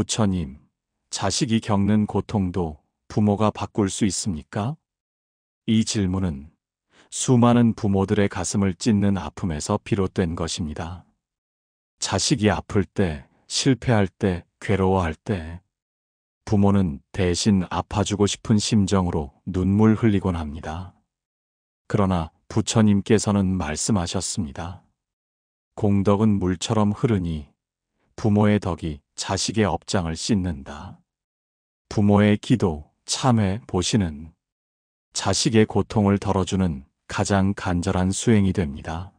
부처님, 자식이 겪는 고통도 부모가 바꿀 수 있습니까? 이 질문은 수많은 부모들의 가슴을 찢는 아픔에서 비롯된 것입니다. 자식이 아플 때, 실패할 때, 괴로워할 때, 부모는 대신 아파주고 싶은 심정으로 눈물 흘리곤 합니다. 그러나 부처님께서는 말씀하셨습니다. 공덕은 물처럼 흐르니 부모의 덕이 자식의 업장을 씻는다. 부모의 기도, 참회, 보시는 자식의 고통을 덜어주는 가장 간절한 수행이 됩니다.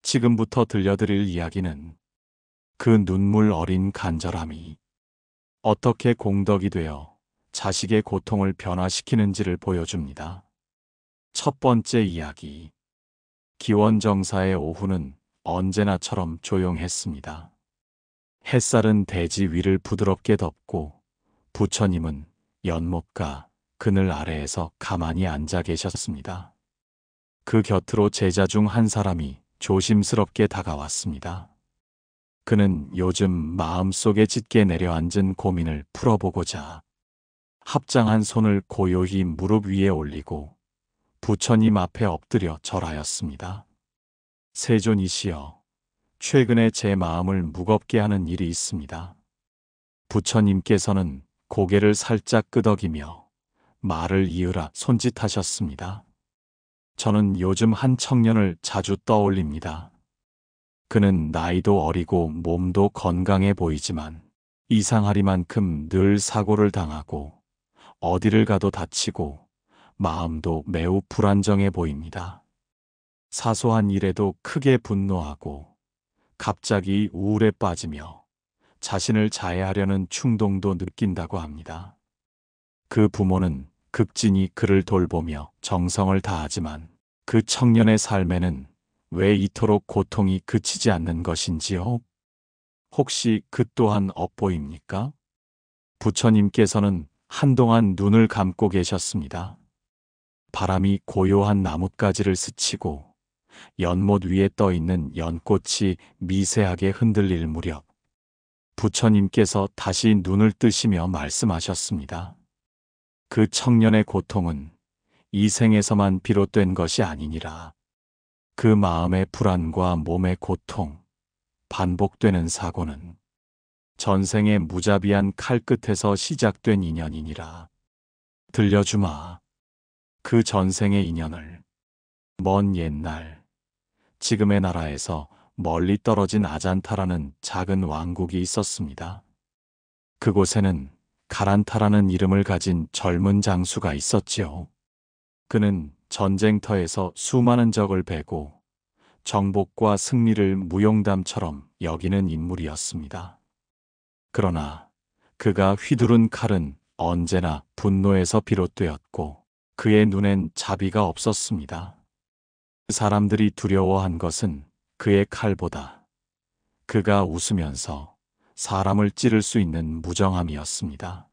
지금부터 들려드릴 이야기는 그 눈물 어린 간절함이 어떻게 공덕이 되어 자식의 고통을 변화시키는지를 보여줍니다. 첫 번째 이야기. 기원정사의 오후는 언제나처럼 조용했습니다. 햇살은 대지 위를 부드럽게 덮고 부처님은 연못가 그늘 아래에서 가만히 앉아 계셨습니다. 그 곁으로 제자 중 한 사람이 조심스럽게 다가왔습니다. 그는 요즘 마음속에 짙게 내려앉은 고민을 풀어보고자 합장한 손을 고요히 무릎 위에 올리고 부처님 앞에 엎드려 절하였습니다. 세존이시여, 최근에 제 마음을 무겁게 하는 일이 있습니다. 부처님께서는 고개를 살짝 끄덕이며 말을 이으라 손짓하셨습니다. 저는 요즘 한 청년을 자주 떠올립니다. 그는 나이도 어리고 몸도 건강해 보이지만 이상하리만큼 늘 사고를 당하고 어디를 가도 다치고 마음도 매우 불안정해 보입니다. 사소한 일에도 크게 분노하고 갑자기 우울에 빠지며 자신을 자해하려는 충동도 느낀다고 합니다. 그 부모는 극진히 그를 돌보며 정성을 다하지만 그 청년의 삶에는 왜 이토록 고통이 그치지 않는 것인지요? 혹시 그 또한 엇보입니까? 부처님께서는 한동안 눈을 감고 계셨습니다. 바람이 고요한 나뭇가지를 스치고 연못 위에 떠 있는 연꽃이 미세하게 흔들릴 무렵 부처님께서 다시 눈을 뜨시며 말씀하셨습니다. 그 청년의 고통은 이 생에서만 비롯된 것이 아니니라. 그 마음의 불안과 몸의 고통, 반복되는 사고는 전생의 무자비한 칼끝에서 시작된 인연이니라. 들려주마. 그 전생의 인연을. 먼 옛날, 지금의 나라에서 멀리 떨어진 아잔타라는 작은 왕국이 있었습니다. 그곳에는 가란타라는 이름을 가진 젊은 장수가 있었지요. 그는 전쟁터에서 수많은 적을 베고 정복과 승리를 무용담처럼 여기는 인물이었습니다. 그러나 그가 휘두른 칼은 언제나 분노에서 비롯되었고 그의 눈엔 자비가 없었습니다. 사람들이 두려워한 것은 그의 칼보다 그가 웃으면서 사람을 찌를 수 있는 무정함이었습니다.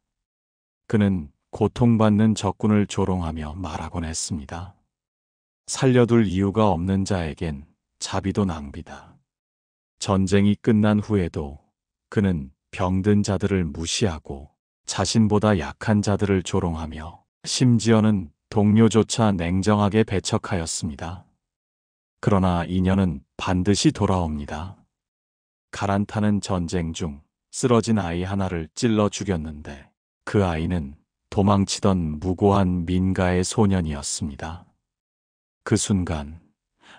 그는 고통받는 적군을 조롱하며 말하곤 했습니다. 살려둘 이유가 없는 자에겐 자비도 낭비다. 전쟁이 끝난 후에도 그는 병든 자들을 무시하고 자신보다 약한 자들을 조롱하며 심지어는 동료조차 냉정하게 배척하였습니다. 그러나 인연은 반드시 돌아옵니다. 가란타는 전쟁 중 쓰러진 아이 하나를 찔러 죽였는데 그 아이는 도망치던 무고한 민가의 소년이었습니다. 그 순간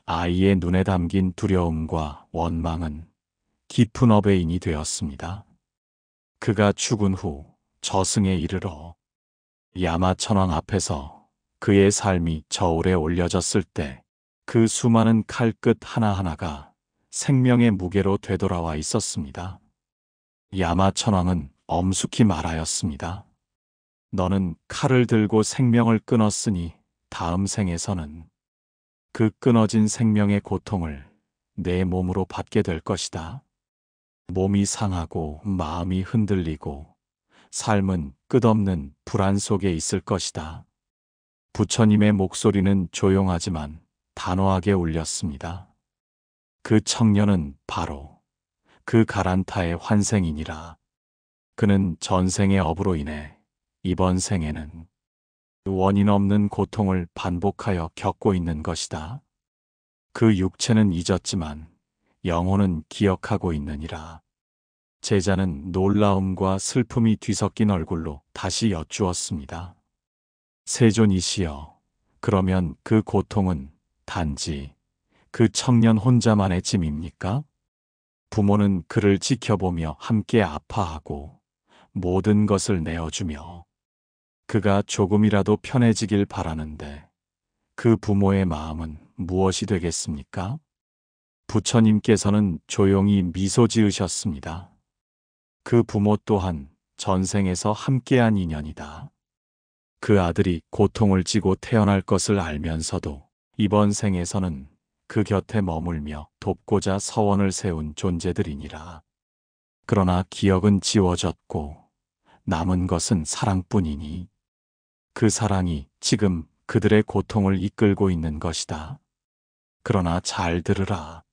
아이의 눈에 담긴 두려움과 원망은 깊은 어베인이 되었습니다. 그가 죽은 후 저승에 이르러 야마천왕 앞에서 그의 삶이 저울에 올려졌을 때 그 수많은 칼끝 하나하나가 생명의 무게로 되돌아와 있었습니다. 야마천왕은 엄숙히 말하였습니다. 너는 칼을 들고 생명을 끊었으니 다음 생에서는 그 끊어진 생명의 고통을 내 몸으로 받게 될 것이다. 몸이 상하고 마음이 흔들리고 삶은 끝없는 불안 속에 있을 것이다. 부처님의 목소리는 조용하지만 단호하게 울렸습니다. 그 청년은 바로 그 가란타의 환생이니라. 그는 전생의 업으로 인해 이번 생에는 원인 없는 고통을 반복하여 겪고 있는 것이다. 그 육체는 잊었지만 영혼은 기억하고 있느니라. 제자는 놀라움과 슬픔이 뒤섞인 얼굴로 다시 여쭈었습니다. 세존이시여, 그러면 그 고통은 단지 그 청년 혼자만의 짐입니까? 부모는 그를 지켜보며 함께 아파하고 모든 것을 내어주며 그가 조금이라도 편해지길 바라는데 그 부모의 마음은 무엇이 되겠습니까? 부처님께서는 조용히 미소 지으셨습니다. 그 부모 또한 전생에서 함께한 인연이다. 그 아들이 고통을 지고 태어날 것을 알면서도 이번 생에서는 그 곁에 머물며 돕고자 서원을 세운 존재들이니라. 그러나 기억은 지워졌고 남은 것은 사랑뿐이니 그 사랑이 지금 그들의 고통을 이끌고 있는 것이다. 그러나 잘 들으라.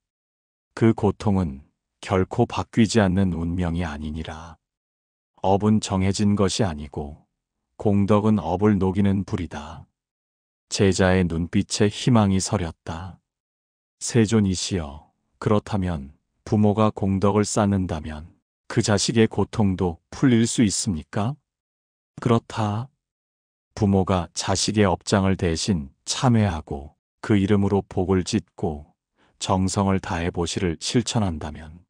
그 고통은 결코 바뀌지 않는 운명이 아니니라. 업은 정해진 것이 아니고 공덕은 업을 녹이는 불이다. 제자의 눈빛에 희망이 서렸다. 세존이시여, 그렇다면 부모가 공덕을 쌓는다면 그 자식의 고통도 풀릴 수 있습니까? 그렇다. 부모가 자식의 업장을 대신 참회하고 그 이름으로 복을 짓고 정성을 다해 보시를 실천한다면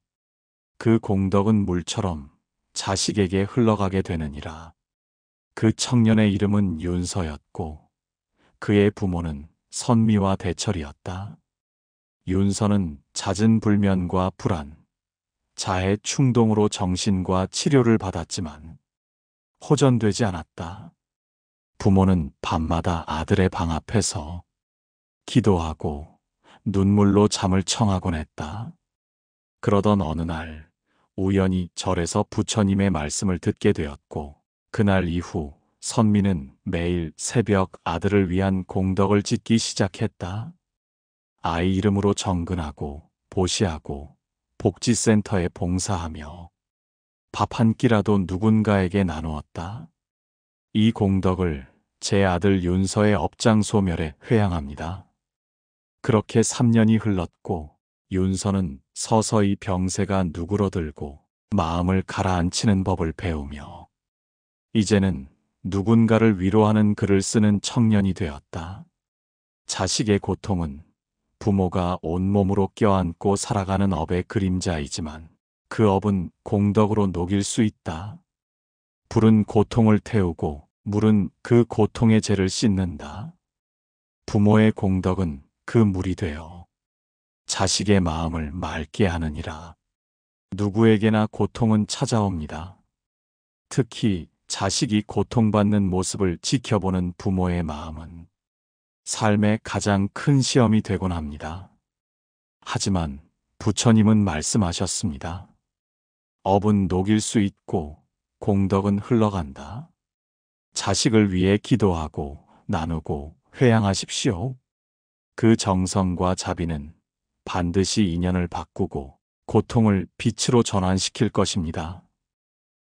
그 공덕은 물처럼 자식에게 흘러가게 되느니라. 그 청년의 이름은 윤서였고 그의 부모는 선미와 대철이었다. 윤서는 잦은 불면과 불안, 자해 충동으로 정신과 치료를 받았지만 호전되지 않았다. 부모는 밤마다 아들의 방 앞에서 기도하고 눈물로 잠을 청하곤 했다. 그러던 어느 날 우연히 절에서 부처님의 말씀을 듣게 되었고 그날 이후 선미는 매일 새벽 아들을 위한 공덕을 짓기 시작했다. 아이 이름으로 정근하고 보시하고 복지센터에 봉사하며 밥 한 끼라도 누군가에게 나누었다. 이 공덕을 제 아들 윤서의 업장 소멸에 회양합니다. 그렇게 3년이 흘렀고 윤서는 서서히 병세가 누그러들고 마음을 가라앉히는 법을 배우며 이제는 누군가를 위로하는 글을 쓰는 청년이 되었다. 자식의 고통은 부모가 온몸으로 껴안고 살아가는 업의 그림자이지만 그 업은 공덕으로 녹일 수 있다. 불은 고통을 태우고 물은 그 고통의 죄를 씻는다. 부모의 공덕은 그 물이 되어 자식의 마음을 맑게 하느니라. 누구에게나 고통은 찾아옵니다. 특히 자식이 고통받는 모습을 지켜보는 부모의 마음은 삶의 가장 큰 시험이 되곤 합니다. 하지만 부처님은 말씀하셨습니다. 업은 녹일 수 있고 공덕은 흘러간다. 자식을 위해 기도하고 나누고 회양하십시오. 그 정성과 자비는 반드시 인연을 바꾸고 고통을 빛으로 전환시킬 것입니다.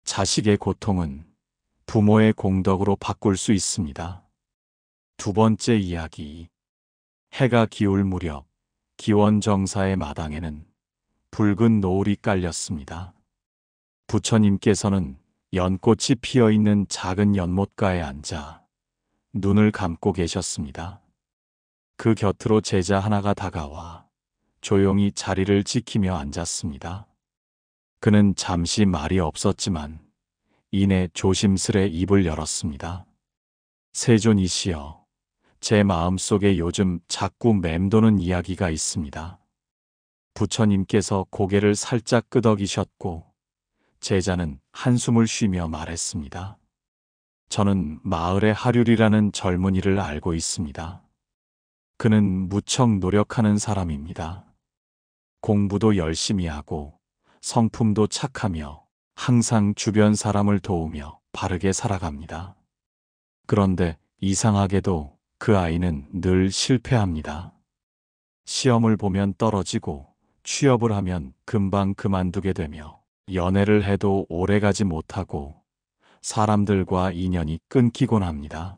자식의 고통은 부모의 공덕으로 바꿀 수 있습니다. 두 번째 이야기. 해가 기울 무렵 기원정사의 마당에는 붉은 노을이 깔렸습니다. 부처님께서는 연꽃이 피어있는 작은 연못가에 앉아 눈을 감고 계셨습니다. 그 곁으로 제자 하나가 다가와 조용히 자리를 지키며 앉았습니다. 그는 잠시 말이 없었지만 이내 조심스레 입을 열었습니다. 세존이시여, 제 마음속에 요즘 자꾸 맴도는 이야기가 있습니다. 부처님께서 고개를 살짝 끄덕이셨고 제자는 한숨을 쉬며 말했습니다. 저는 마을의 하륜이라는 젊은이를 알고 있습니다. 그는 무척 노력하는 사람입니다. 공부도 열심히 하고 성품도 착하며 항상 주변 사람을 도우며 바르게 살아갑니다. 그런데 이상하게도 그 아이는 늘 실패합니다. 시험을 보면 떨어지고 취업을 하면 금방 그만두게 되며 연애를 해도 오래가지 못하고 사람들과 인연이 끊기곤 합니다.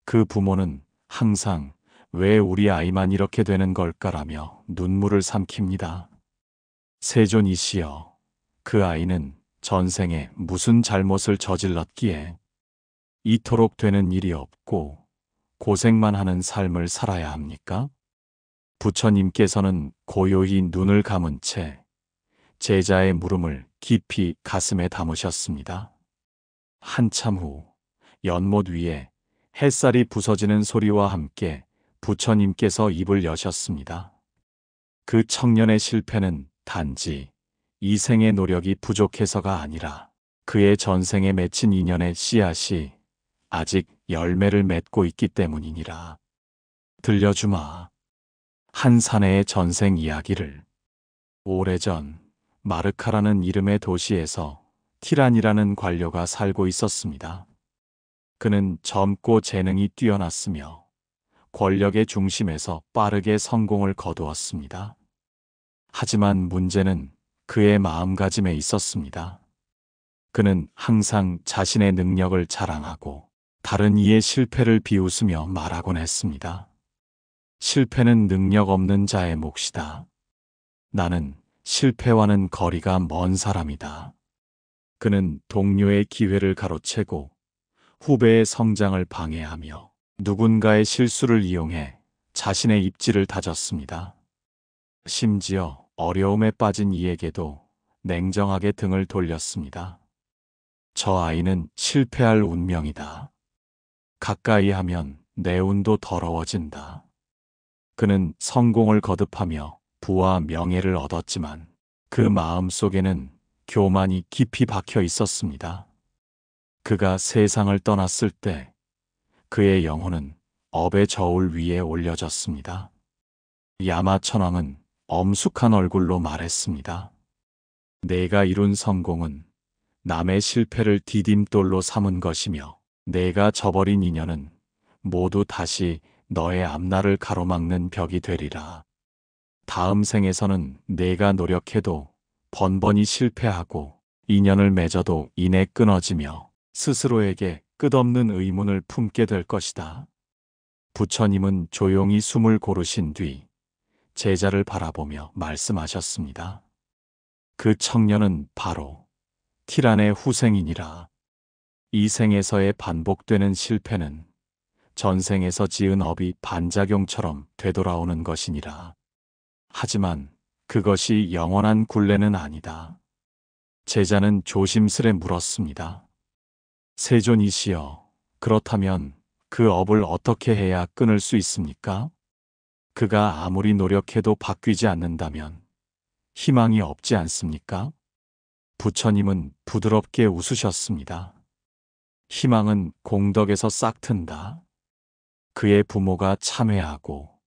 그 부모는 항상 왜 우리 아이만 이렇게 되는 걸까라며 눈물을 삼킵니다. 세존이시여, 그 아이는 전생에 무슨 잘못을 저질렀기에 이토록 되는 일이 없고 고생만 하는 삶을 살아야 합니까? 부처님께서는 고요히 눈을 감은 채 제자의 물음을 깊이 가슴에 담으셨습니다. 한참 후 연못 위에 햇살이 부서지는 소리와 함께 부처님께서 입을 여셨습니다. 그 청년의 실패는 단지 이 생의 노력이 부족해서가 아니라 그의 전생에 맺힌 인연의 씨앗이 아직 열매를 맺고 있기 때문이니라. 들려주마. 한 사내의 전생 이야기를. 오래전 마르카라는 이름의 도시에서 티란이라는 관료가 살고 있었습니다. 그는 젊고 재능이 뛰어났으며 권력의 중심에서 빠르게 성공을 거두었습니다. 하지만 문제는 그의 마음가짐에 있었습니다. 그는 항상 자신의 능력을 자랑하고 다른 이의 실패를 비웃으며 말하곤 했습니다. 실패는 능력 없는 자의 몫이다. 나는 실패와는 거리가 먼 사람이다. 그는 동료의 기회를 가로채고 후배의 성장을 방해하며 누군가의 실수를 이용해 자신의 입지를 다졌습니다. 심지어 어려움에 빠진 이에게도 냉정하게 등을 돌렸습니다. 저 아이는 실패할 운명이다. 가까이 하면 내 운도 더러워진다. 그는 성공을 거듭하며 부와 명예를 얻었지만 그 마음 속에는 교만이 깊이 박혀 있었습니다. 그가 세상을 떠났을 때 그의 영혼은 업의 저울 위에 올려졌습니다. 야마천왕은 엄숙한 얼굴로 말했습니다. 내가 이룬 성공은 남의 실패를 디딤돌로 삼은 것이며 내가 저버린 인연은 모두 다시 너의 앞날을 가로막는 벽이 되리라. 다음 생에서는 내가 노력해도 번번이 실패하고 인연을 맺어도 이내 끊어지며 스스로에게 끝없는 의문을 품게 될 것이다. 부처님은 조용히 숨을 고르신 뒤 제자를 바라보며 말씀하셨습니다. 그 청년은 바로 티란의 후생이니라. 이 생에서의 반복되는 실패는 전생에서 지은 업이 반작용처럼 되돌아오는 것이니라. 하지만 그것이 영원한 굴레는 아니다. 제자는 조심스레 물었습니다. 세존이시여, 그렇다면 그 업을 어떻게 해야 끊을 수 있습니까? 그가 아무리 노력해도 바뀌지 않는다면 희망이 없지 않습니까? 부처님은 부드럽게 웃으셨습니다. 희망은 공덕에서 싹튼다. 그의 부모가 참회하고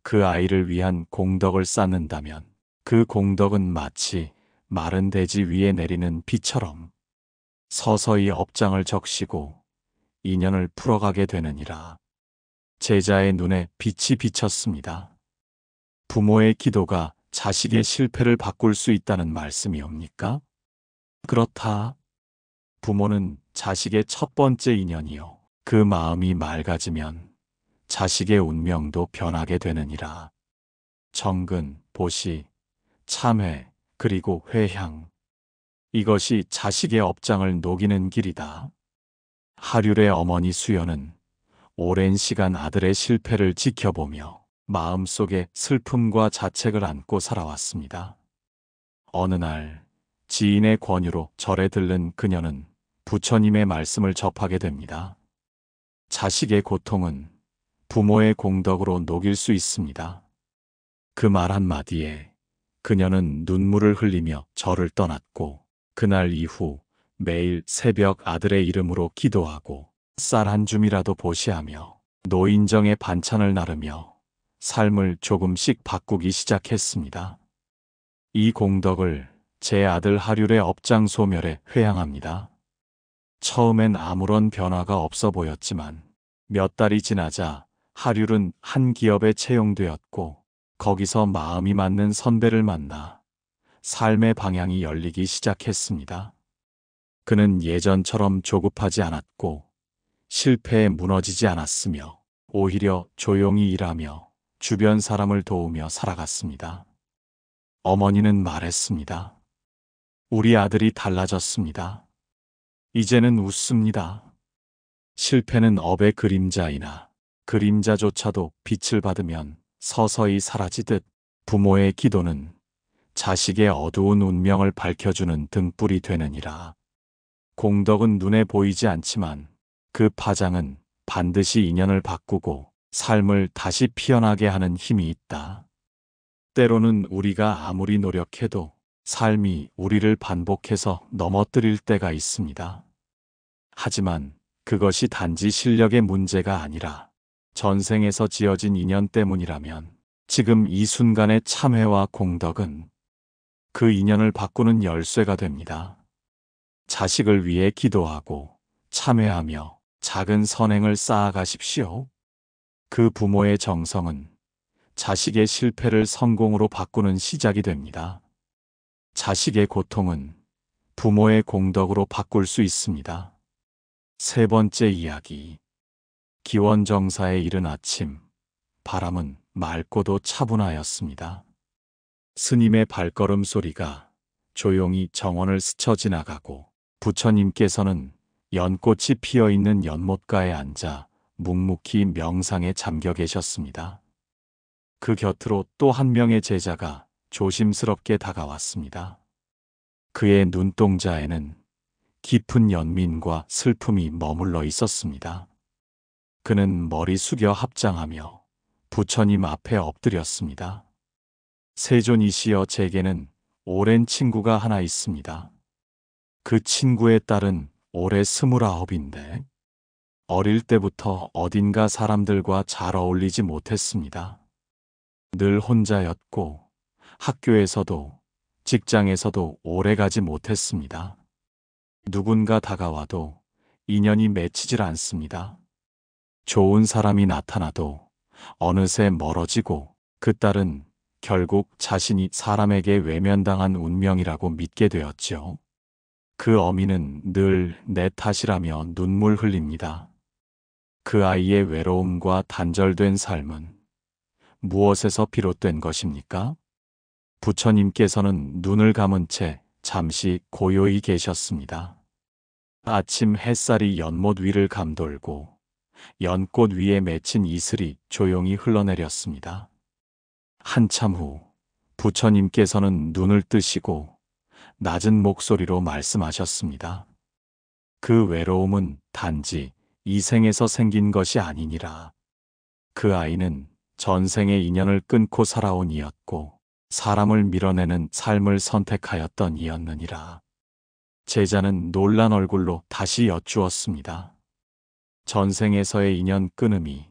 그 아이를 위한 공덕을 쌓는다면 그 공덕은 마치 마른 대지 위에 내리는 비처럼 서서히 업장을 적시고 인연을 풀어가게 되느니라. 제자의 눈에 빛이 비쳤습니다. 부모의 기도가 자식의 실패를 바꿀 수 있다는 말씀이옵니까? 그렇다. 부모는 자식의 첫 번째 인연이요. 그 마음이 맑아지면 자식의 운명도 변하게 되느니라. 정근, 보시, 참회, 그리고 회향. 이것이 자식의 업장을 녹이는 길이다. 하률의 어머니 수연은 오랜 시간 아들의 실패를 지켜보며 마음속에 슬픔과 자책을 안고 살아왔습니다. 어느 날 지인의 권유로 절에 들른 그녀는 부처님의 말씀을 접하게 됩니다. 자식의 고통은 부모의 공덕으로 녹일 수 있습니다. 그 말 한마디에 그녀는 눈물을 흘리며 절을 떠났고 그날 이후 매일 새벽 아들의 이름으로 기도하고 쌀 한 줌이라도 보시하며 노인정의 반찬을 나르며 삶을 조금씩 바꾸기 시작했습니다. 이 공덕을 제 아들 하률의 업장 소멸에 회양합니다. 처음엔 아무런 변화가 없어 보였지만 몇 달이 지나자 하률은 한 기업에 채용되었고 거기서 마음이 맞는 선배를 만나 삶의 방향이 열리기 시작했습니다. 그는 예전처럼 조급하지 않았고 실패에 무너지지 않았으며 오히려 조용히 일하며 주변 사람을 도우며 살아갔습니다. 어머니는 말했습니다. 우리 아들이 달라졌습니다. 이제는 웃습니다. 실패는 업의 그림자이나 그림자조차도 빛을 받으면 서서히 사라지듯 부모의 기도는 자식의 어두운 운명을 밝혀주는 등불이 되느니라. 공덕은 눈에 보이지 않지만 그 파장은 반드시 인연을 바꾸고 삶을 다시 피어나게 하는 힘이 있다. 때로는 우리가 아무리 노력해도 삶이 우리를 반복해서 넘어뜨릴 때가 있습니다. 하지만 그것이 단지 실력의 문제가 아니라 전생에서 지어진 인연 때문이라면 지금 이 순간의 참회와 공덕은 그 인연을 바꾸는 열쇠가 됩니다. 자식을 위해 기도하고 참회하며 작은 선행을 쌓아가십시오. 그 부모의 정성은 자식의 실패를 성공으로 바꾸는 시작이 됩니다. 자식의 고통은 부모의 공덕으로 바꿀 수 있습니다. 세 번째 이야기. 기원정사에 이른 아침, 바람은 맑고도 차분하였습니다. 스님의 발걸음 소리가 조용히 정원을 스쳐 지나가고 부처님께서는 연꽃이 피어있는 연못가에 앉아 묵묵히 명상에 잠겨 계셨습니다. 그 곁으로 또 한 명의 제자가 조심스럽게 다가왔습니다. 그의 눈동자에는 깊은 연민과 슬픔이 머물러 있었습니다. 그는 머리 숙여 합장하며 부처님 앞에 엎드렸습니다. 세존이시여, 제게는 오랜 친구가 하나 있습니다. 그 친구의 딸은 올해 29인데 어릴 때부터 어딘가 사람들과 잘 어울리지 못했습니다. 늘 혼자였고 학교에서도 직장에서도 오래 가지 못했습니다. 누군가 다가와도 인연이 맺히질 않습니다. 좋은 사람이 나타나도 어느새 멀어지고 그 딸은 결국 자신이 사람에게 외면당한 운명이라고 믿게 되었지요. 그 어미는 늘 내 탓이라며 눈물 흘립니다. 그 아이의 외로움과 단절된 삶은 무엇에서 비롯된 것입니까? 부처님께서는 눈을 감은 채 잠시 고요히 계셨습니다. 아침 햇살이 연못 위를 감돌고 연꽃 위에 맺힌 이슬이 조용히 흘러내렸습니다. 한참 후 부처님께서는 눈을 뜨시고 낮은 목소리로 말씀하셨습니다. 그 외로움은 단지 이 생에서 생긴 것이 아니니라. 그 아이는 전생의 인연을 끊고 살아온 이였고 사람을 밀어내는 삶을 선택하였던 이였느니라. 제자는 놀란 얼굴로 다시 여쭈었습니다. 전생에서의 인연 끊음이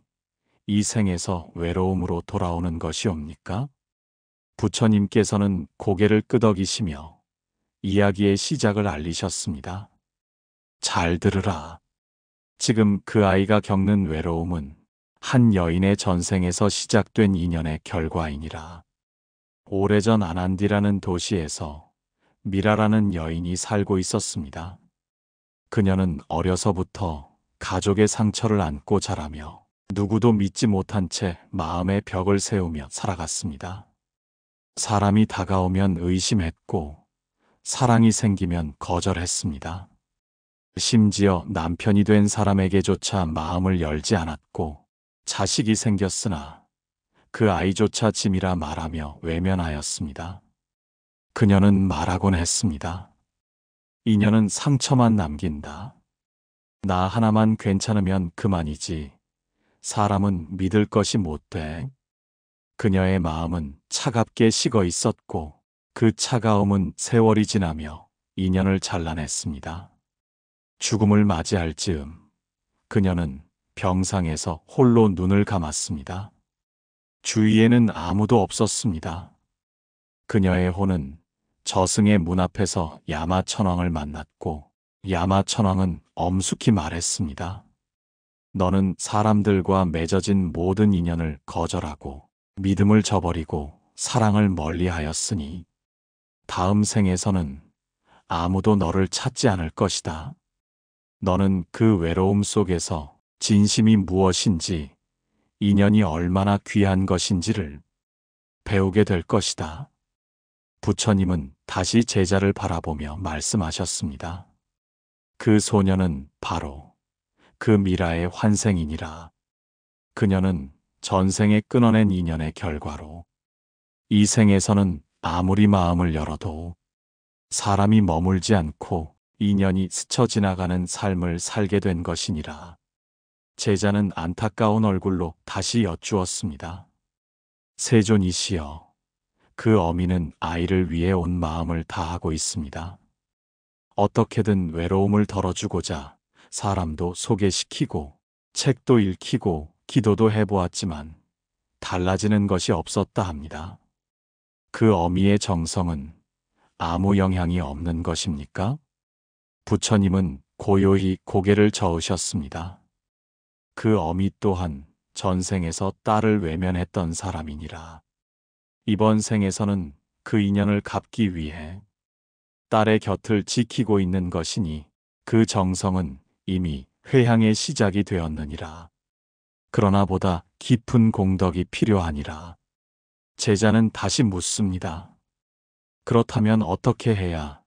이 생에서 외로움으로 돌아오는 것이옵니까? 부처님께서는 고개를 끄덕이시며 이야기의 시작을 알리셨습니다. 잘 들으라. 지금 그 아이가 겪는 외로움은 한 여인의 전생에서 시작된 인연의 결과이니라. 오래전 아난디라는 도시에서 미라라는 여인이 살고 있었습니다. 그녀는 어려서부터 가족의 상처를 안고 자라며 누구도 믿지 못한 채 마음의 벽을 세우며 살아갔습니다. 사람이 다가오면 의심했고 사랑이 생기면 거절했습니다. 심지어 남편이 된 사람에게조차 마음을 열지 않았고 자식이 생겼으나 그 아이조차 짐이라 말하며 외면하였습니다. 그녀는 말하곤 했습니다. 인연은 상처만 남긴다. 나 하나만 괜찮으면 그만이지. 사람은 믿을 것이 못 돼. 그녀의 마음은 차갑게 식어 있었고 그 차가움은 세월이 지나며 인연을 잘라냈습니다. 죽음을 맞이할 즈음 그녀는 병상에서 홀로 눈을 감았습니다. 주위에는 아무도 없었습니다. 그녀의 혼은 저승의 문 앞에서 야마천왕을 만났고 야마천왕은 엄숙히 말했습니다. 너는 사람들과 맺어진 모든 인연을 거절하고 믿음을 저버리고 사랑을 멀리하였으니 다음 생에서는 아무도 너를 찾지 않을 것이다. 너는 그 외로움 속에서 진심이 무엇인지, 인연이 얼마나 귀한 것인지를 배우게 될 것이다. 부처님은 다시 제자를 바라보며 말씀하셨습니다. 그 소녀는 바로 그 미라의 환생이니라. 그녀는 전생에 끊어낸 인연의 결과로 이 생에서는 아무리 마음을 열어도 사람이 머물지 않고 인연이 스쳐 지나가는 삶을 살게 된 것이니라. 제자는 안타까운 얼굴로 다시 여쭈었습니다. 세존이시여, 그 어미는 아이를 위해 온 마음을 다하고 있습니다. 어떻게든 외로움을 덜어주고자 사람도 소개시키고 책도 읽히고 기도도 해보았지만 달라지는 것이 없었다 합니다. 그 어미의 정성은 아무 영향이 없는 것입니까? 부처님은 고요히 고개를 저으셨습니다. 그 어미 또한 전생에서 딸을 외면했던 사람이니라. 이번 생에서는 그 인연을 갚기 위해 딸의 곁을 지키고 있는 것이니 그 정성은 이미 회향의 시작이 되었느니라. 그러나 보다 깊은 공덕이 필요하니라. 제자는 다시 묻습니다. 그렇다면 어떻게 해야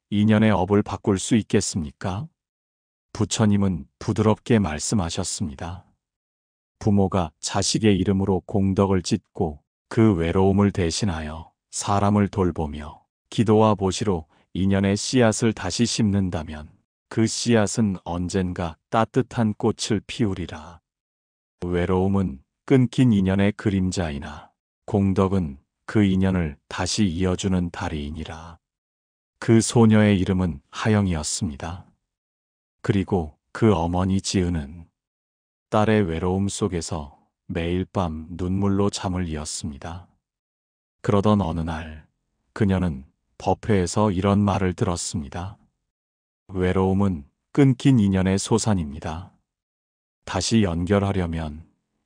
인연의 업을 바꿀 수 있겠습니까? 부처님은 부드럽게 말씀하셨습니다. 부모가 자식의 이름으로 공덕을 짓고 그 외로움을 대신하여 사람을 돌보며 기도와 보시로 인연의 씨앗을 다시 심는다면 그 씨앗은 언젠가 따뜻한 꽃을 피우리라. 외로움은 끊긴 인연의 그림자이나 공덕은 그 인연을 다시 이어주는 다리이니라. 그 소녀의 이름은 하영이었습니다. 그리고 그 어머니 지은은 딸의 외로움 속에서 매일 밤 눈물로 잠을 이었습니다. 그러던 어느 날 그녀는 법회에서 이런 말을 들었습니다. 외로움은 끊긴 인연의 소산입니다. 다시 연결하려면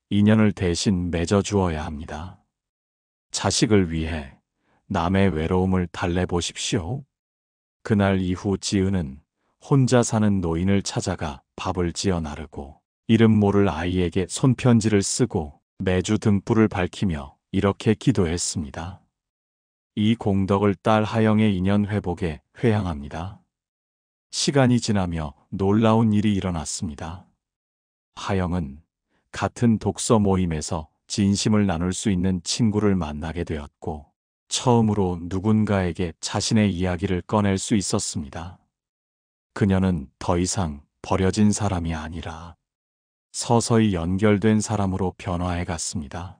인연을 대신 맺어주어야 합니다. 자식을 위해 남의 외로움을 달래보십시오. 그날 이후 지은은 혼자 사는 노인을 찾아가 밥을 지어 나르고 이름 모를 아이에게 손편지를 쓰고 매주 등불을 밝히며 이렇게 기도했습니다. 이 공덕을 딸 하영의 인연 회복에 회향합니다. 시간이 지나며 놀라운 일이 일어났습니다. 하영은 같은 독서 모임에서 진심을 나눌 수 있는 친구를 만나게 되었고 처음으로 누군가에게 자신의 이야기를 꺼낼 수 있었습니다. 그녀는 더 이상 버려진 사람이 아니라 서서히 연결된 사람으로 변화해 갔습니다.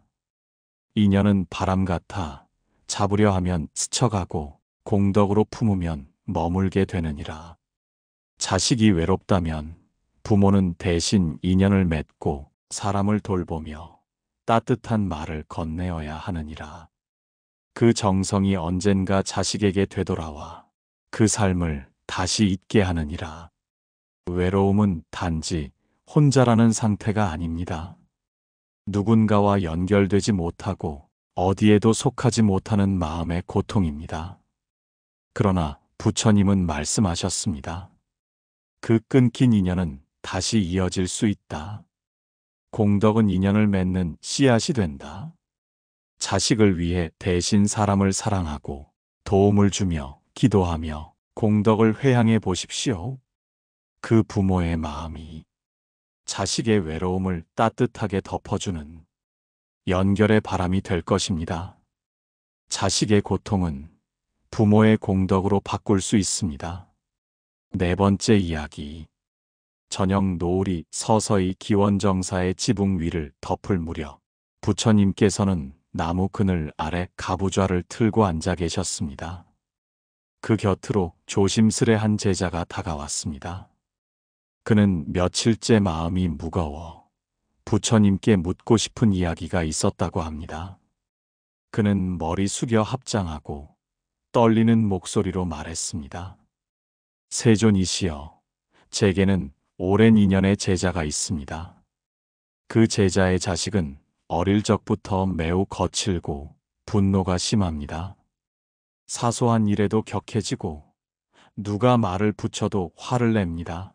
인연은 바람 같아 잡으려 하면 스쳐가고 공덕으로 품으면 머물게 되느니라. 자식이 외롭다면 부모는 대신 인연을 맺고 사람을 돌보며 따뜻한 말을 건네어야 하느니라. 그 정성이 언젠가 자식에게 되돌아와 그 삶을 다시 잊게 하느니라. 외로움은 단지 혼자라는 상태가 아닙니다. 누군가와 연결되지 못하고 어디에도 속하지 못하는 마음의 고통입니다. 그러나 부처님은 말씀하셨습니다. 그 끊긴 인연은 다시 이어질 수 있다. 공덕은 인연을 맺는 씨앗이 된다. 자식을 위해 대신 사람을 사랑하고 도움을 주며 기도하며 공덕을 회향해 보십시오. 그 부모의 마음이 자식의 외로움을 따뜻하게 덮어주는 연결의 바람이 될 것입니다. 자식의 고통은 부모의 공덕으로 바꿀 수 있습니다. 네 번째 이야기. 저녁 노을이 서서히 기원정사의 지붕 위를 덮을 무렵 부처님께서는 나무 그늘 아래 가부좌를 틀고 앉아 계셨습니다. 그 곁으로 조심스레 한 제자가 다가왔습니다. 그는 며칠째 마음이 무거워 부처님께 묻고 싶은 이야기가 있었다고 합니다. 그는 머리 숙여 합장하고 떨리는 목소리로 말했습니다. 세존이시여, 제게는 오랜 인연의 제자가 있습니다. 그 제자의 자식은 어릴 적부터 매우 거칠고 분노가 심합니다. 사소한 일에도 격해지고 누가 말을 붙여도 화를 냅니다.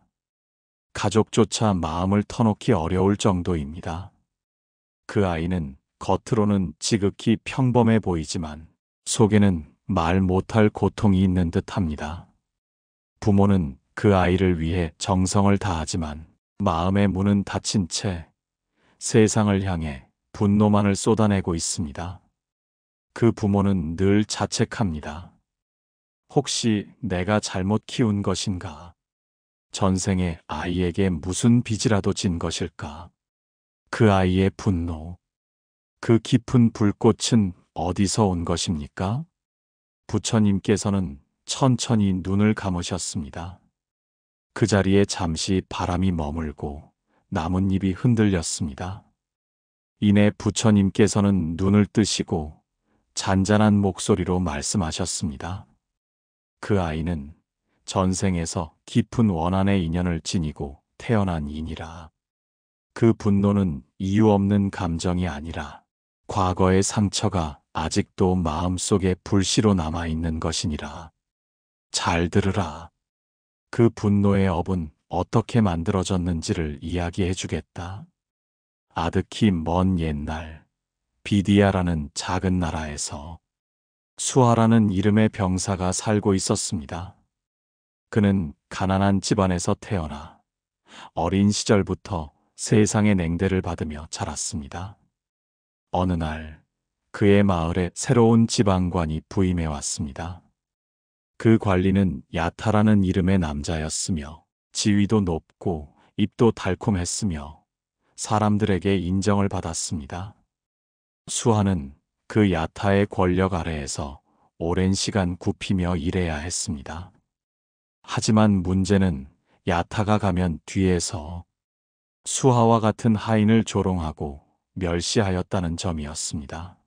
가족조차 마음을 터놓기 어려울 정도입니다. 그 아이는 겉으로는 지극히 평범해 보이지만 속에는 말 못할 고통이 있는 듯합니다. 부모는 그 아이를 위해 정성을 다하지만 마음의 문은 닫힌 채 세상을 향해 분노만을 쏟아내고 있습니다. 그 부모는 늘 자책합니다. 혹시 내가 잘못 키운 것인가? 전생에 아이에게 무슨 빚이라도 진 것일까? 그 아이의 분노, 그 깊은 불꽃은 어디서 온 것입니까? 부처님께서는 천천히 눈을 감으셨습니다. 그 자리에 잠시 바람이 머물고 나뭇잎이 흔들렸습니다. 이내 부처님께서는 눈을 뜨시고 잔잔한 목소리로 말씀하셨습니다. 그 아이는 전생에서 깊은 원한의 인연을 지니고 태어난 이니라. 그 분노는 이유 없는 감정이 아니라 과거의 상처가 아직도 마음속에 불씨로 남아있는 것이니라. 잘 들으라. 그 분노의 업은 어떻게 만들어졌는지를 이야기해 주겠다. 아득히 먼 옛날 비디아라는 작은 나라에서 수아라는 이름의 병사가 살고 있었습니다. 그는 가난한 집안에서 태어나 어린 시절부터 세상의 냉대를 받으며 자랐습니다. 어느 날 그의 마을에 새로운 지방관이 부임해 왔습니다. 그 관리는 야타라는 이름의 남자였으며 지위도 높고 입도 달콤했으며 사람들에게 인정을 받았습니다. 수아는 그 야타의 권력 아래에서 오랜 시간 굽히며 일해야 했습니다. 하지만 문제는 야타가 가면 뒤에서 수아와 같은 하인을 조롱하고 멸시하였다는 점이었습니다.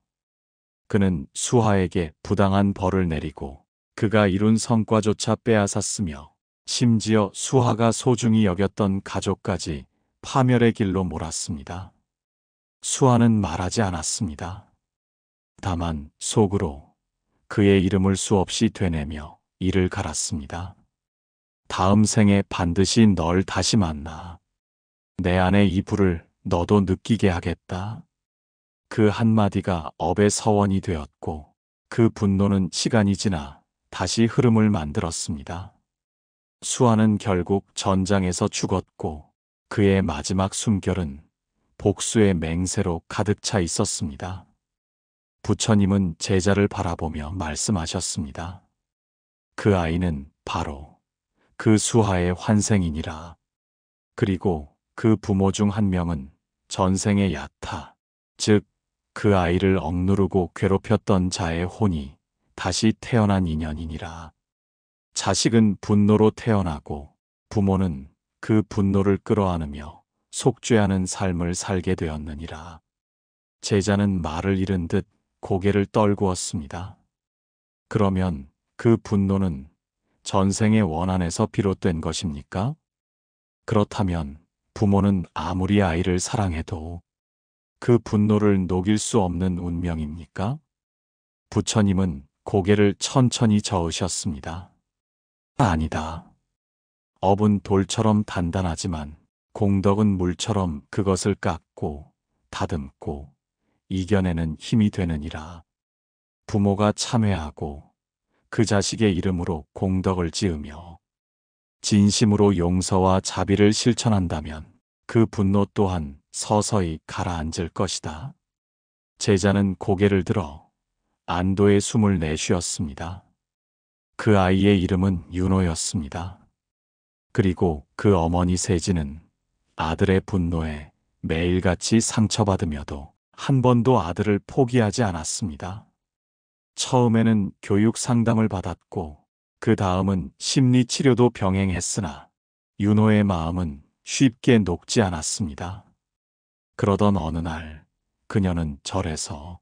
그는 수아에게 부당한 벌을 내리고 그가 이룬 성과조차 빼앗았으며 심지어 수아가 소중히 여겼던 가족까지 파멸의 길로 몰았습니다. 수아는 말하지 않았습니다. 다만 속으로 그의 이름을 수없이 되뇌며 이를 갈았습니다. 다음 생에 반드시 널 다시 만나. 내 안의 이 불을 너도 느끼게 하겠다. 그 한마디가 업의 서원이 되었고 그 분노는 시간이 지나 다시 흐름을 만들었습니다. 수아는 결국 전장에서 죽었고 그의 마지막 숨결은 복수의 맹세로 가득 차 있었습니다. 부처님은 제자를 바라보며 말씀하셨습니다. 그 아이는 바로 그 수아의 환생이니라. 그리고 그 부모 중 한 명은 전생의 야타, 즉 그 아이를 억누르고 괴롭혔던 자의 혼이 다시 태어난 인연이니라. 자식은 분노로 태어나고 부모는 그 분노를 끌어안으며 속죄하는 삶을 살게 되었느니라. 제자는 말을 잃은 듯 고개를 떨구었습니다. 그러면 그 분노는 전생의 원한에서 비롯된 것입니까? 그렇다면 부모는 아무리 아이를 사랑해도 그 분노를 녹일 수 없는 운명입니까? 부처님은 고개를 천천히 저으셨습니다. 아니다. 업은 돌처럼 단단하지만 공덕은 물처럼 그것을 깎고 다듬고 이겨내는 힘이 되느니라. 부모가 참회하고 그 자식의 이름으로 공덕을 지으며 진심으로 용서와 자비를 실천한다면 그 분노 또한 서서히 가라앉을 것이다. 제자는 고개를 들어 안도의 숨을 내쉬었습니다. 그 아이의 이름은 윤호였습니다. 그리고 그 어머니 세진은 아들의 분노에 매일같이 상처받으며도 한 번도 아들을 포기하지 않았습니다. 처음에는 교육 상담을 받았고 그 다음은 심리치료도 병행했으나 윤호의 마음은 쉽게 녹지 않았습니다. 그러던 어느 날 그녀는 절에서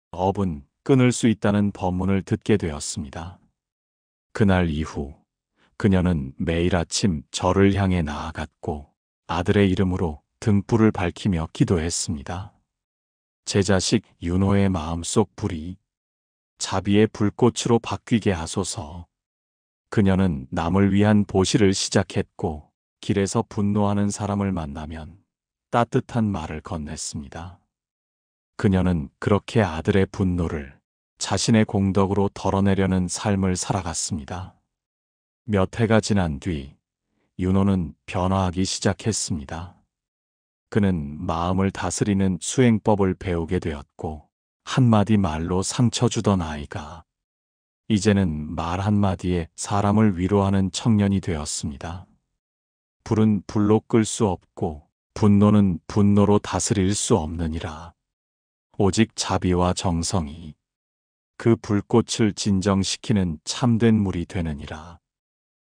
업은 끊을 수 있다는 법문을 듣게 되었습니다. 그날 이후 그녀는 매일 아침 절을 향해 나아갔고 아들의 이름으로 등불을 밝히며 기도했습니다. 제 자식 윤호의 마음속 불이 자비의 불꽃으로 바뀌게 하소서. 그녀는 남을 위한 보시를 시작했고, 길에서 분노하는 사람을 만나면 따뜻한 말을 건넸습니다. 그녀는 그렇게 아들의 분노를 자신의 공덕으로 덜어내려는 삶을 살아갔습니다. 몇 해가 지난 뒤 윤호는 변화하기 시작했습니다. 그는 마음을 다스리는 수행법을 배우게 되었고, 한마디 말로 상처 주던 아이가 이제는 말 한마디에 사람을 위로하는 청년이 되었습니다. 불은 불로 끌 수 없고 분노는 분노로 다스릴 수 없느니라. 오직 자비와 정성이 그 불꽃을 진정시키는 참된 물이 되느니라.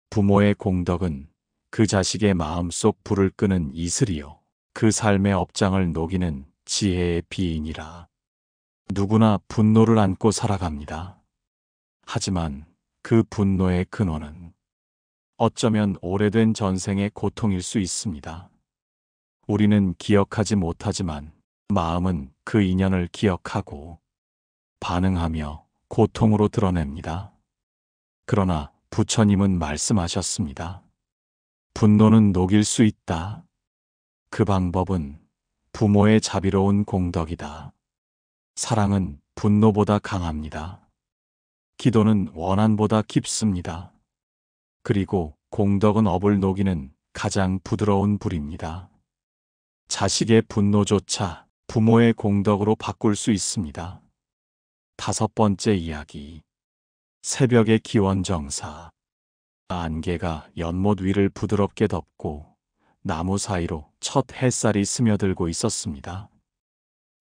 부모의 공덕은 그 자식의 마음속 불을 끄는 이슬이요, 그 삶의 업장을 녹이는 지혜의 비인이라. 누구나 분노를 안고 살아갑니다. 하지만 그 분노의 근원은 어쩌면 오래된 전생의 고통일 수 있습니다. 우리는 기억하지 못하지만 마음은 그 인연을 기억하고 반응하며 고통으로 드러냅니다. 그러나 부처님은 말씀하셨습니다. 분노는 녹일 수 있다. 그 방법은 부모의 자비로운 공덕이다. 사랑은 분노보다 강합니다. 기도는 원한보다 깊습니다. 그리고 공덕은 업을 녹이는 가장 부드러운 불입니다. 자식의 분노조차 부모의 공덕으로 바꿀 수 있습니다. 5번째 이야기. 새벽의 기원정사. 안개가 연못 위를 부드럽게 덮고 나무 사이로 첫 햇살이 스며들고 있었습니다.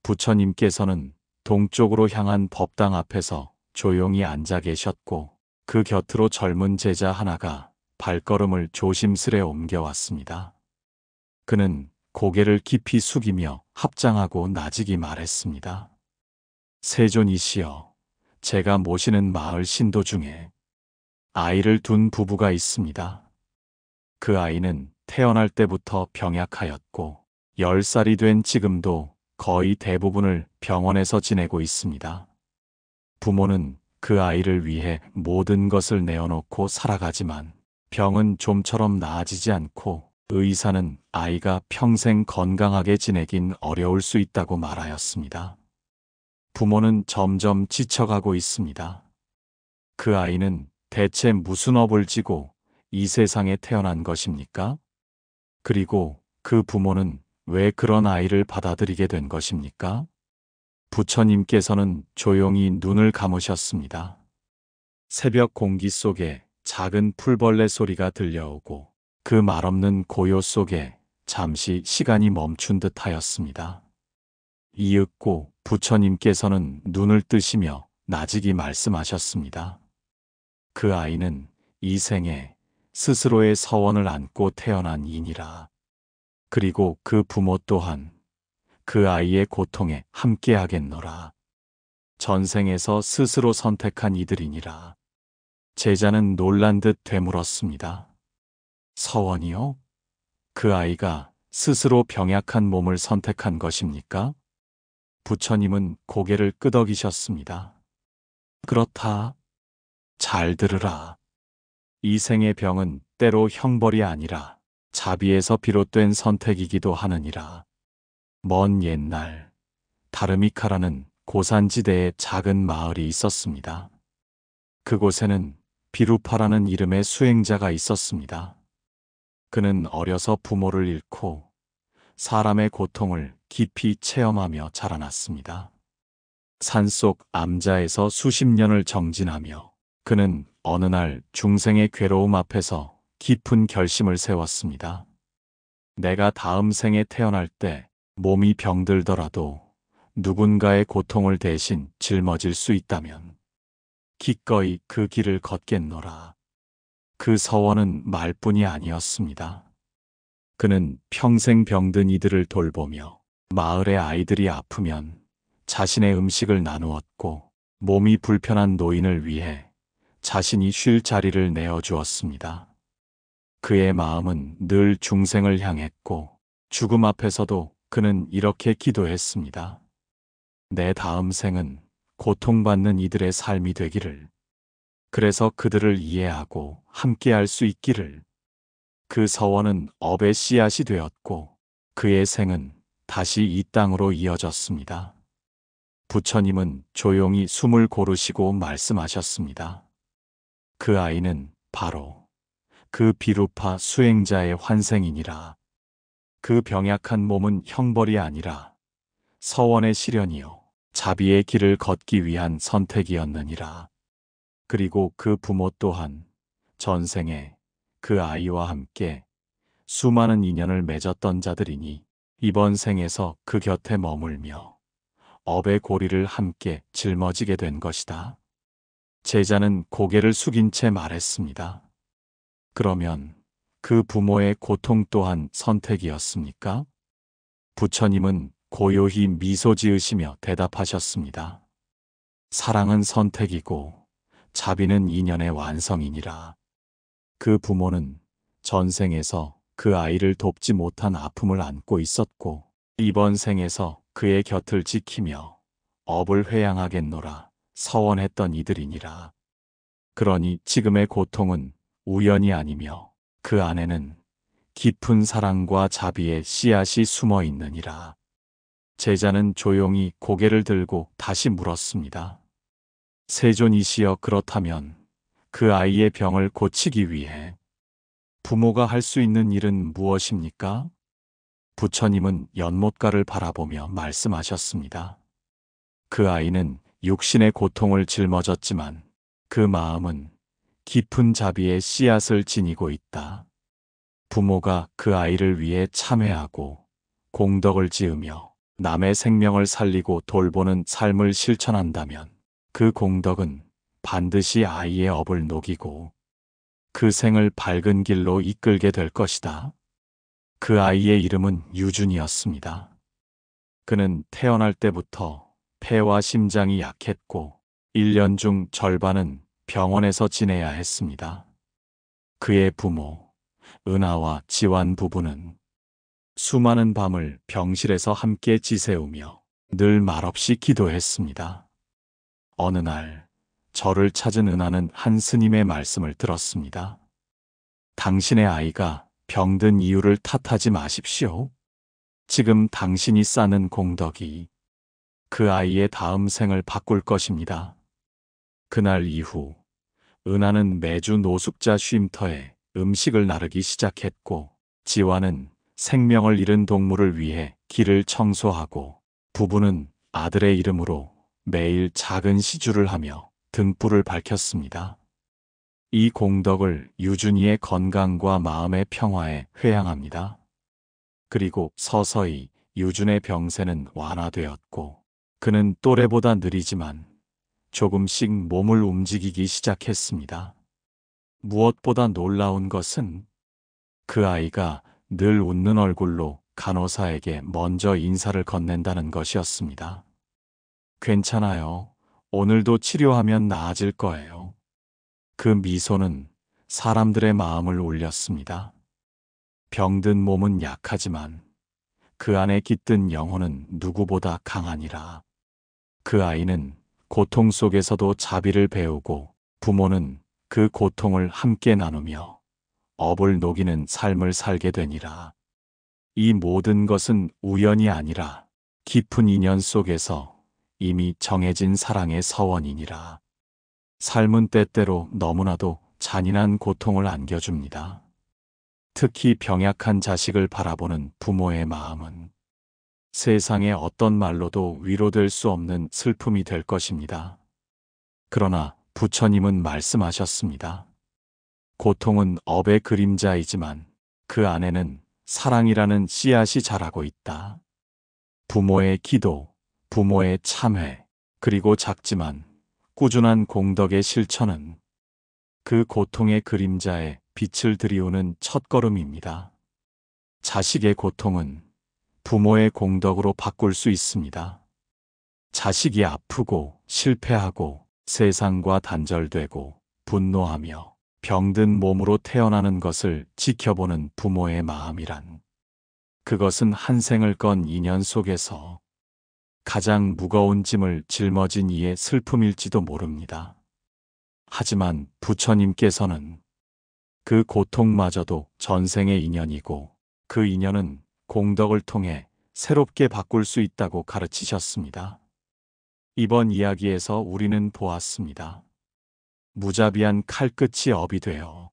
부처님께서는 동쪽으로 향한 법당 앞에서 조용히 앉아 계셨고, 그 곁으로 젊은 제자 하나가 발걸음을 조심스레 옮겨왔습니다. 그는 고개를 깊이 숙이며 합장하고 나직이 말했습니다. 세존이시여, 제가 모시는 마을 신도 중에 아이를 둔 부부가 있습니다. 그 아이는 태어날 때부터 병약하였고 10살이 된 지금도 거의 대부분을 병원에서 지내고 있습니다. 부모는 그 아이를 위해 모든 것을 내어놓고 살아가지만 병은 좀처럼 나아지지 않고 의사는 아이가 평생 건강하게 지내긴 어려울 수 있다고 말하였습니다. 부모는 점점 지쳐가고 있습니다. 그 아이는 대체 무슨 업을 지고 이 세상에 태어난 것입니까? 그리고 그 부모는 왜 그런 아이를 받아들이게 된 것입니까? 부처님께서는 조용히 눈을 감으셨습니다. 새벽 공기 속에 작은 풀벌레 소리가 들려오고 그 말없는 고요 속에 잠시 시간이 멈춘 듯 하였습니다. 이윽고 부처님께서는 눈을 뜨시며 나직이 말씀하셨습니다. 그 아이는 이 생에 스스로의 서원을 안고 태어난 이니라. 그리고 그 부모 또한 그 아이의 고통에 함께하겠노라. 전생에서 스스로 선택한 이들이니라. 제자는 놀란 듯 되물었습니다. 서원이요? 그 아이가 스스로 병약한 몸을 선택한 것입니까? 부처님은 고개를 끄덕이셨습니다. 그렇다. 잘 들으라. 이 생의 병은 때로 형벌이 아니라 자비에서 비롯된 선택이기도 하느니라. 먼 옛날 다르미카라는 고산지대에 작은 마을이 있었습니다. 그곳에는 비루파라는 이름의 수행자가 있었습니다. 그는 어려서 부모를 잃고 사람의 고통을 깊이 체험하며 자라났습니다. 산속 암자에서 수십 년을 정진하며 그는 어느 날 중생의 괴로움 앞에서 깊은 결심을 세웠습니다. 내가 다음 생에 태어날 때 몸이 병들더라도 누군가의 고통을 대신 짊어질 수 있다면 기꺼이 그 길을 걷겠노라. 그 서원은 말뿐이 아니었습니다. 그는 평생 병든 이들을 돌보며 마을의 아이들이 아프면 자신의 음식을 나누었고 몸이 불편한 노인을 위해 자신이 쉴 자리를 내어주었습니다. 그의 마음은 늘 중생을 향했고 죽음 앞에서도 그는 이렇게 기도했습니다. 내 다음 생은 고통받는 이들의 삶이 되기를, 그래서 그들을 이해하고 함께할 수 있기를. 그 서원은 업의 씨앗이 되었고 그의 생은 다시 이 땅으로 이어졌습니다. 부처님은 조용히 숨을 고르시고 말씀하셨습니다. 그 아이는 바로 그 비루파 수행자의 환생이니라. 그 병약한 몸은 형벌이 아니라 서원의 실현이요 자비의 길을 걷기 위한 선택이었느니라. 그리고 그 부모 또한 전생에 그 아이와 함께 수많은 인연을 맺었던 자들이니 이번 생에서 그 곁에 머물며 업의 고리를 함께 짊어지게 된 것이다. 제자는 고개를 숙인 채 말했습니다. 그러면 그 부모의 고통 또한 선택이었습니까? 부처님은 고요히 미소 지으시며 대답하셨습니다. 사랑은 선택이고 자비는 인연의 완성이니라. 그 부모는 전생에서 그 아이를 돕지 못한 아픔을 안고 있었고 이번 생에서 그의 곁을 지키며 업을 회양하겠노라 서원했던 이들이니라. 그러니 지금의 고통은 우연이 아니며 그 안에는 깊은 사랑과 자비의 씨앗이 숨어 있느니라. 제자는 조용히 고개를 들고 다시 물었습니다. 세존이시여, 그렇다면 그 아이의 병을 고치기 위해 부모가 할 수 있는 일은 무엇입니까? 부처님은 연못가를 바라보며 말씀하셨습니다. 그 아이는 육신의 고통을 짊어졌지만 그 마음은 깊은 자비의 씨앗을 지니고 있다. 부모가 그 아이를 위해 참회하고 공덕을 지으며 남의 생명을 살리고 돌보는 삶을 실천한다면 그 공덕은 반드시 아이의 업을 녹이고 그 생을 밝은 길로 이끌게 될 것이다. 그 아이의 이름은 유준이었습니다. 그는 태어날 때부터 폐와 심장이 약했고 1년 중 절반은 병원에서 지내야 했습니다. 그의 부모, 은하와 지완 부부는 수많은 밤을 병실에서 함께 지새우며 늘 말없이 기도했습니다. 어느 날 저를 찾은 은하는 한 스님의 말씀을 들었습니다. 당신의 아이가 병든 이유를 탓하지 마십시오. 지금 당신이 쌓는 공덕이 그 아이의 다음 생을 바꿀 것입니다. 그날 이후 은하는 매주 노숙자 쉼터에 음식을 나르기 시작했고 지완은 생명을 잃은 동물을 위해 길을 청소하고 부부는 아들의 이름으로 매일 작은 시주를 하며 등불을 밝혔습니다. 이 공덕을 유준이의 건강과 마음의 평화에 회양합니다. 그리고 서서히 유준의 병세는 완화되었고 그는 또래보다 느리지만 조금씩 몸을 움직이기 시작했습니다. 무엇보다 놀라운 것은 그 아이가 늘 웃는 얼굴로 간호사에게 먼저 인사를 건넨다는 것이었습니다. 괜찮아요. 오늘도 치료하면 나아질 거예요. 그 미소는 사람들의 마음을 울렸습니다. 병든 몸은 약하지만 그 안에 깃든 영혼은 누구보다 강하니라. 그 아이는 고통 속에서도 자비를 배우고 부모는 그 고통을 함께 나누며 업을 녹이는 삶을 살게 되니라. 이 모든 것은 우연이 아니라 깊은 인연 속에서 이미 정해진 사랑의 서원이니라. 삶은 때때로 너무나도 잔인한 고통을 안겨줍니다. 특히 병약한 자식을 바라보는 부모의 마음은 세상의 어떤 말로도 위로될 수 없는 슬픔이 될 것입니다. 그러나 부처님은 말씀하셨습니다. 고통은 업의 그림자이지만 그 안에는 사랑이라는 씨앗이 자라고 있다. 부모의 기도, 부모의 참회, 그리고 작지만 꾸준한 공덕의 실천은 그 고통의 그림자에 빛을 들이우는 첫걸음입니다. 자식의 고통은 부모의 공덕으로 바꿀 수 있습니다. 자식이 아프고 실패하고 세상과 단절되고 분노하며 병든 몸으로 태어나는 것을 지켜보는 부모의 마음이란 그것은 한 생을 건 인연 속에서 가장 무거운 짐을 짊어진 이의 슬픔일지도 모릅니다. 하지만 부처님께서는 그 고통마저도 전생의 인연이고 그 인연은 공덕을 통해 새롭게 바꿀 수 있다고 가르치셨습니다. 이번 이야기에서 우리는 보았습니다. 무자비한 칼끝이 업이 되어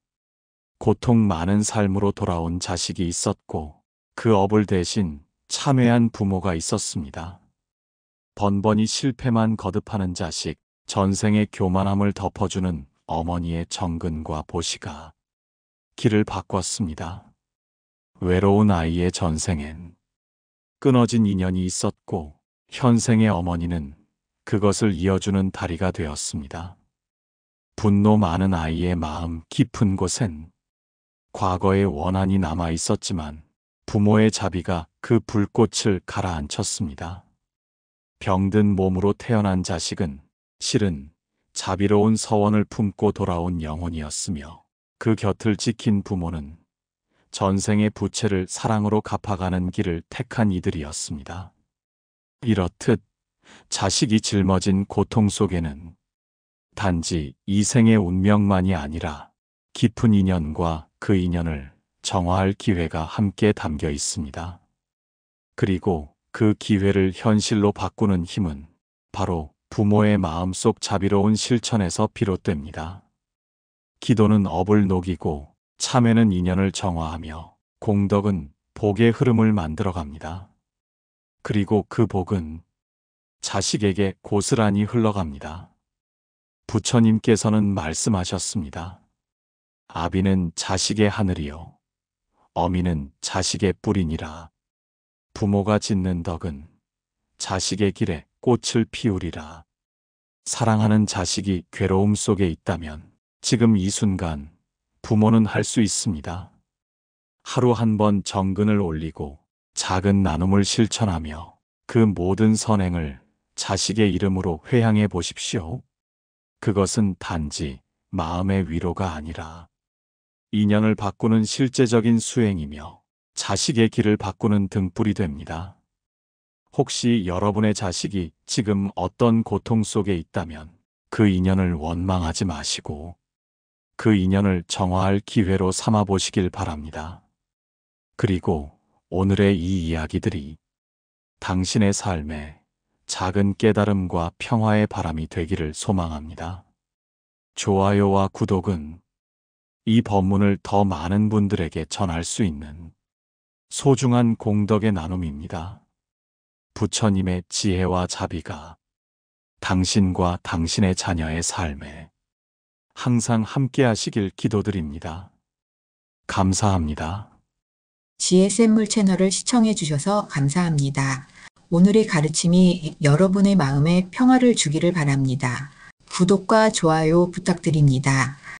고통 많은 삶으로 돌아온 자식이 있었고 그 업을 대신 참회한 부모가 있었습니다. 번번이 실패만 거듭하는 자식, 전생의 교만함을 덮어주는 어머니의 정근과 보시가 길을 바꿨습니다. 외로운 아이의 전생엔 끊어진 인연이 있었고 현생의 어머니는 그것을 이어주는 다리가 되었습니다. 분노 많은 아이의 마음 깊은 곳엔 과거의 원한이 남아 있었지만 부모의 자비가 그 불꽃을 가라앉혔습니다. 병든 몸으로 태어난 자식은 실은 자비로운 서원을 품고 돌아온 영혼이었으며 그 곁을 지킨 부모는 전생의 부채를 사랑으로 갚아가는 길을 택한 이들이었습니다. 이렇듯 자식이 짊어진 고통 속에는 단지 이 생의 운명만이 아니라 깊은 인연과 그 인연을 정화할 기회가 함께 담겨 있습니다. 그리고 그 기회를 현실로 바꾸는 힘은 바로 부모의 마음속 자비로운 실천에서 비롯됩니다. 기도는 업을 녹이고 참회는 인연을 정화하며 공덕은 복의 흐름을 만들어갑니다. 그리고 그 복은 자식에게 고스란히 흘러갑니다. 부처님께서는 말씀하셨습니다. 아비는 자식의 하늘이요 어미는 자식의 뿌리니라. 부모가 짓는 덕은 자식의 길에 꽃을 피우리라. 사랑하는 자식이 괴로움 속에 있다면 지금 이 순간 부모는 할 수 있습니다. 하루 한 번 정근을 올리고 작은 나눔을 실천하며 그 모든 선행을 자식의 이름으로 회향해 보십시오. 그것은 단지 마음의 위로가 아니라 인연을 바꾸는 실제적인 수행이며 자식의 길을 바꾸는 등불이 됩니다. 혹시 여러분의 자식이 지금 어떤 고통 속에 있다면 그 인연을 원망하지 마시고 그 인연을 정화할 기회로 삼아 보시길 바랍니다. 그리고 오늘의 이 이야기들이 당신의 삶에 작은 깨달음과 평화의 바람이 되기를 소망합니다. 좋아요와 구독은 이 법문을 더 많은 분들에게 전할 수 있는 소중한 공덕의 나눔입니다. 부처님의 지혜와 자비가 당신과 당신의 자녀의 삶에 항상 함께 하시길 기도드립니다. 감사합니다. 지혜샘물 채널을 시청해 주셔서 감사합니다. 오늘의 가르침이 여러분의 마음에 평화를 주기를 바랍니다. 구독과 좋아요 부탁드립니다.